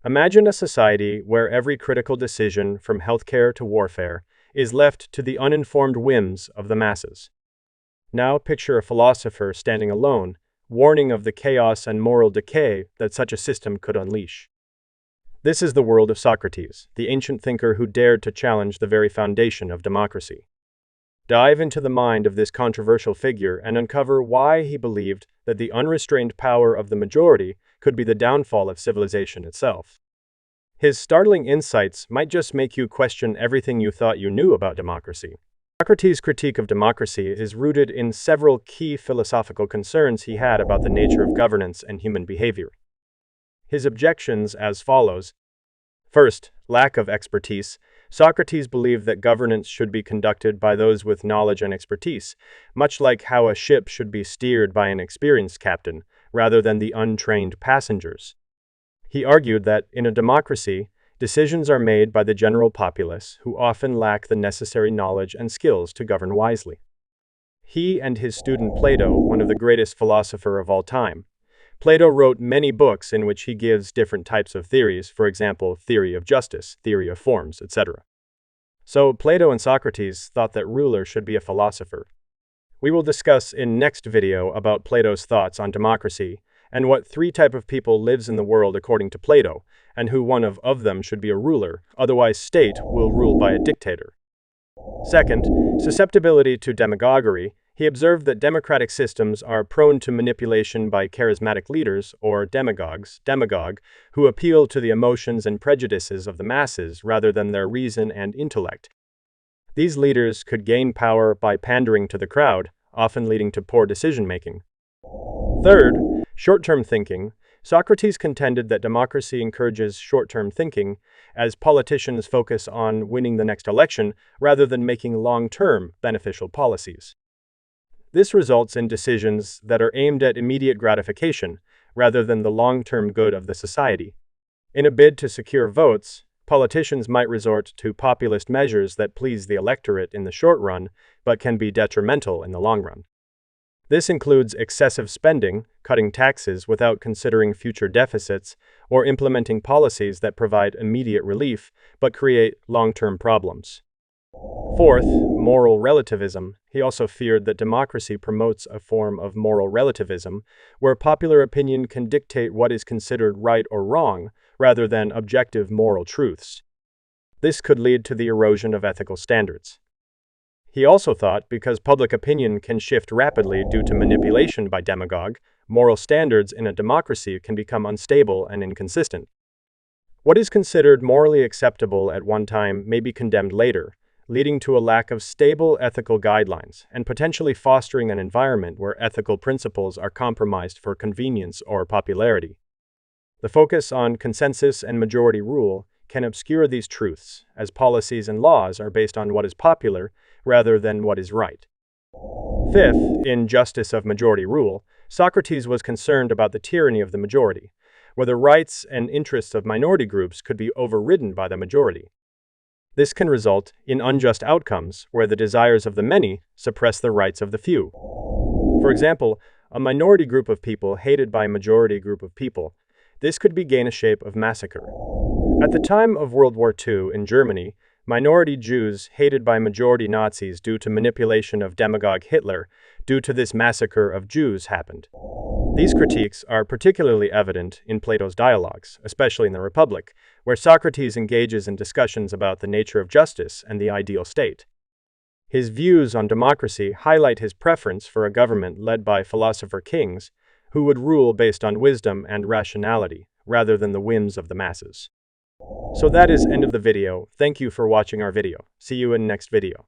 Imagine a society where every critical decision, from healthcare to warfare, is left to the uninformed whims of the masses. Now picture a philosopher standing alone, warning of the chaos and moral decay that such a system could unleash. This is the world of Socrates, the ancient thinker who dared to challenge the very foundation of democracy. Dive into the mind of this controversial figure and uncover why he believed that the unrestrained power of the majority could be the downfall of civilization itself. His startling insights might just make you question everything you thought you knew about democracy. Socrates' critique of democracy is rooted in several key philosophical concerns he had about the nature of governance and human behavior. His objections as follows. First, lack of expertise. Socrates believed that governance should be conducted by those with knowledge and expertise, much like how a ship should be steered by an experienced captain, rather than the untrained passengers. He argued that, in a democracy, decisions are made by the general populace, who often lack the necessary knowledge and skills to govern wisely. He and his student Plato, one of the greatest philosophers of all time, Plato wrote many books in which he gives different types of theories, for example, theory of justice, theory of forms, etc. So Plato and Socrates thought that ruler should be a philosopher. We will discuss in next video about Plato's thoughts on democracy and what three types of people lives in the world according to Plato, and who one of them should be a ruler, otherwise state will rule by a dictator. Second, susceptibility to demagoguery. He observed that democratic systems are prone to manipulation by charismatic leaders, or demagogues, who appeal to the emotions and prejudices of the masses rather than their reason and intellect. These leaders could gain power by pandering to the crowd, often leading to poor decision-making. Third, short-term thinking. Socrates contended that democracy encourages short-term thinking, as politicians focus on winning the next election rather than making long-term beneficial policies. This results in decisions that are aimed at immediate gratification, rather than the long-term good of the society. In a bid to secure votes, politicians might resort to populist measures that please the electorate in the short run, but can be detrimental in the long run. This includes excessive spending, cutting taxes without considering future deficits, or implementing policies that provide immediate relief but create long-term problems. Fourth, moral relativism. He also feared that democracy promotes a form of moral relativism, where popular opinion can dictate what is considered right or wrong, rather than objective moral truths. This could lead to the erosion of ethical standards. He also thought because public opinion can shift rapidly due to manipulation by demagogue, moral standards in a democracy can become unstable and inconsistent. What is considered morally acceptable at one time may be condemned later, leading to a lack of stable ethical guidelines and potentially fostering an environment where ethical principles are compromised for convenience or popularity. The focus on consensus and majority rule can obscure these truths, as policies and laws are based on what is popular rather than what is right. Fifth, in Justice of Majority Rule, Socrates was concerned about the tyranny of the majority, where the rights and interests of minority groups could be overridden by the majority. This can result in unjust outcomes where the desires of the many suppress the rights of the few. For example, a minority group of people hated by a majority group of people. This could gain a shape of massacre. At the time of World War II in Germany, minority Jews hated by majority Nazis due to manipulation of demagogue Hitler. Due to this massacre of Jews happened. These critiques are particularly evident in Plato's dialogues, especially in the Republic, where Socrates engages in discussions about the nature of justice and the ideal state. His views on democracy highlight his preference for a government led by philosopher kings who would rule based on wisdom and rationality, rather than the whims of the masses. So that is end of the video. Thank you for watching our video. See you in next video.